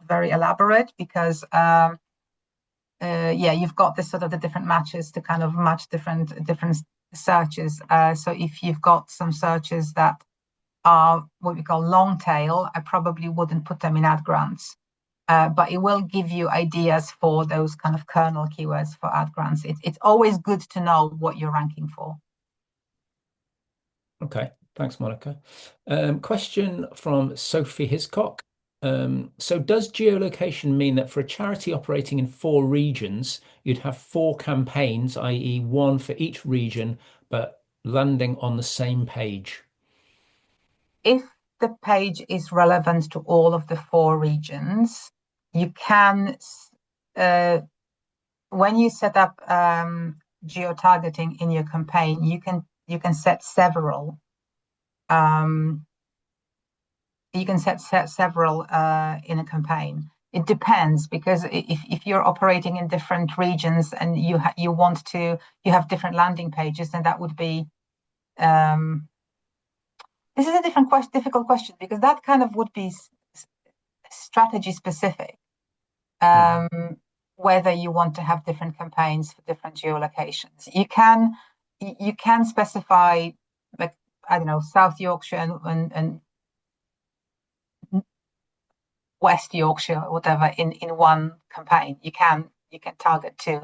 very elaborate because yeah, you've got this sort of the different matches to kind of match different searches. So if you've got some searches that are what we call long tail, I probably wouldn't put them in ad grants. But it will give you ideas for those kind of kernel keywords for ad grants. It's always good to know what you're ranking for. Okay, thanks, Monica. Question from Sophie Hiscock. So does geolocation mean that for a charity operating in 4 regions, you'd have 4 campaigns, i.e., one for each region, but landing on the same page? If the page is relevant to all of the 4 regions, you can, uh, when you set up geo-targeting in your campaign, you can set several. You can set several in a campaign. It depends because if you're operating in different regions and you want to you have different landing pages, then that would be um, this is a difficult question because that kind of would be strategy specific. Mhm. Um, Whether you want to have different campaigns for different geolocations, you can specify like I don't know South Yorkshire and West Yorkshire or whatever in one campaign. You can target two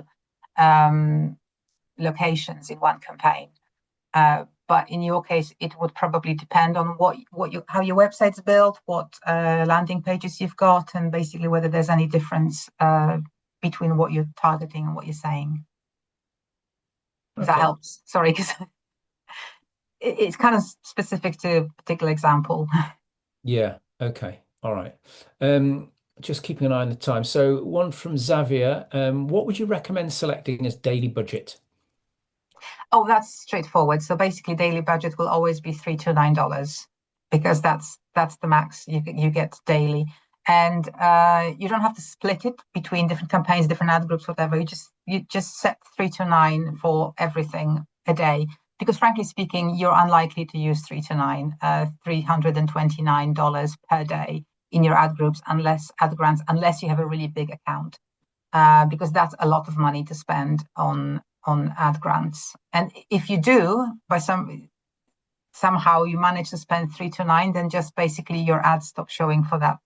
um, locations in one campaign. But in your case, it would probably depend on how your website's built, what landing pages you've got, and basically whether there's any difference between what you're targeting and what you're saying. If that Okay. helps. Sorry, because it's kind of specific to a particular example. Yeah. Okay. All right. Um, just keeping an eye on the time. So one from Xavier. What would you recommend selecting as daily budget? Oh, that's straightforward. So basically, daily budget will always be $3 to $9 because that's the max you get daily, and you don't have to split it between different campaigns, different ad groups, whatever. You just set 3 to 9 for everything a day. Because frankly speaking, you're unlikely to use 3 to 9, $329 per day in your ad groups, unless ad grants, unless you have a really big account, because that's a lot of money to spend on ad grants. And if you do, somehow you manage to spend 3 to 9, then just basically your ads stop showing for that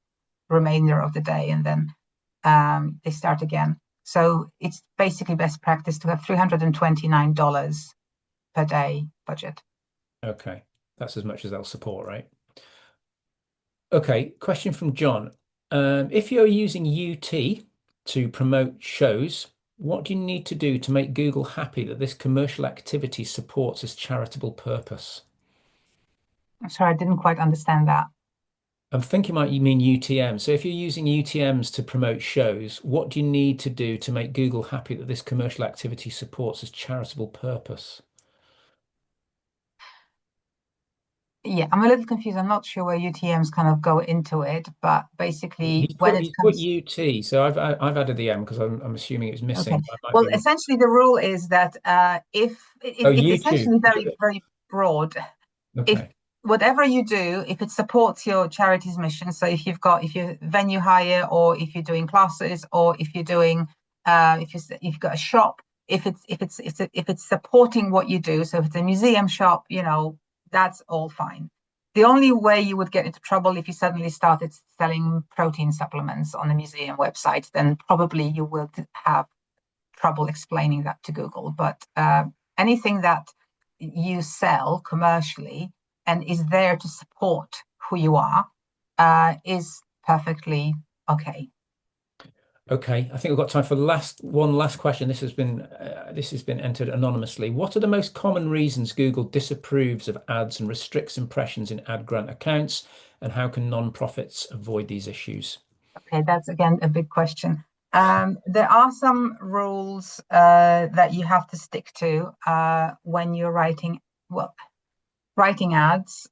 remainder of the day, and then they start again. So it's basically best practice to have $329 per day budget. Okay. That's as much as they'll support, right? Okay. Question from John. If you're using UT to promote shows, what do you need to do to make Google happy that this commercial activity supports its charitable purpose? I'm sorry, I didn't quite understand that. I'm thinking might you mean UTM. So if you're using UTMs to promote shows, what do you need to do to make Google happy that this commercial activity supports its charitable purpose? Yeah, I'm a little confused. I'm not sure where UTMs kind of go into it, but basically when it He's put comes. UT, so I've added the M because I'm assuming it was Okay. missing. I might Well, be wrong. essentially, the rule is that if Oh, it's YouTube. essentially very broad. If Okay. whatever you do, if it supports your charity's mission, so if you're venue hire, or if you're doing classes, or if you're doing if you've got a shop, if it's supporting what you do, so if it's a museum shop, that's all fine. the only way you would get into trouble if you suddenly started selling protein supplements on a museum website, then probably you will have trouble explaining that to Google. But anything that you sell commercially and is there to support who you are is perfectly okay. Okay, I think we've got time for one last question. This has been entered anonymously. What are the most common reasons Google disapproves of ads and restricts impressions in ad grant accounts, and how can non-profits avoid these issues? Okay, that's again a big question. There are some rules that you have to stick to when you're writing ads.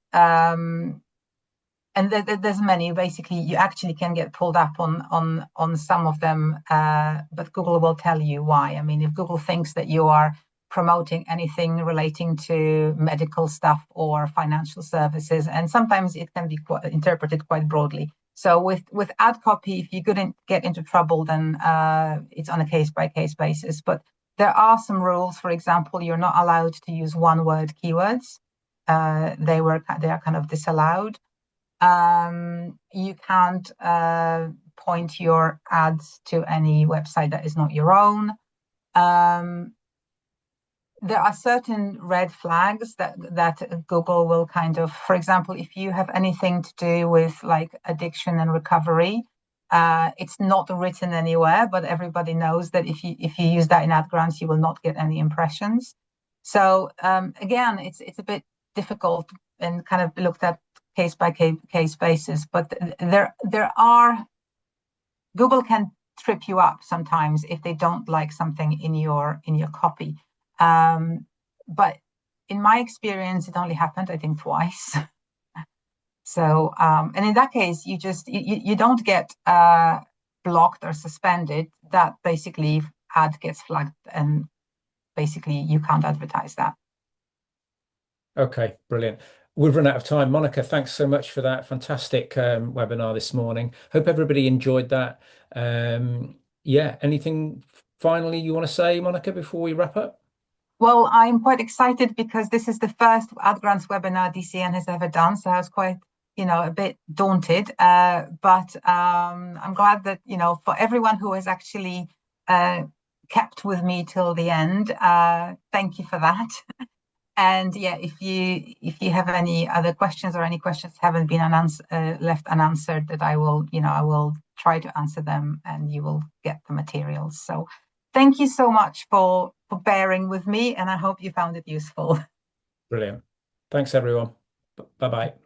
And there's many. Basically, you actually can get pulled up on some of them, but Google will tell you why. I mean, if Google thinks that you are promoting anything relating to medical stuff or financial services, and sometimes it can be interpreted quite broadly. So with ad copy, if you couldn't get into trouble, then it's on a case by case basis. But there are some rules. For example, you're not allowed to use one word keywords. They are kind of disallowed. You can't point your ads to any website that is not your own. There are certain red flags that Google will kind of, for example, if you have anything to do with like addiction and recovery, it's not written anywhere, but everybody knows that if you use that in ad grants, you will not get any impressions. So again, it's a bit difficult and kind of looked at case by case basis, but there are Google can trip you up sometimes if they don't like something in your copy. But in my experience, it only happened, I think, twice. So, and in that case, you don't get blocked or suspended. That basically ad gets flagged, and basically you can't advertise that. Okay, brilliant. We've run out of time. Monica, thanks so much for that fantastic webinar this morning. Hope everybody enjoyed that. Yeah, anything finally you want to say, Monica, before we wrap up? Well, I'm quite excited because this is the first ad grants webinar DCN has ever done. So I was quite, a bit daunted. But I'm glad that, for everyone who has actually kept with me till the end, thank you for that. And yeah, if you have any other questions or any questions haven't been left unanswered, that I will try to answer them, and you will get the materials. So thank you so much for bearing with me, and I hope you found it useful. Brilliant. Thanks, everyone. Bye-bye.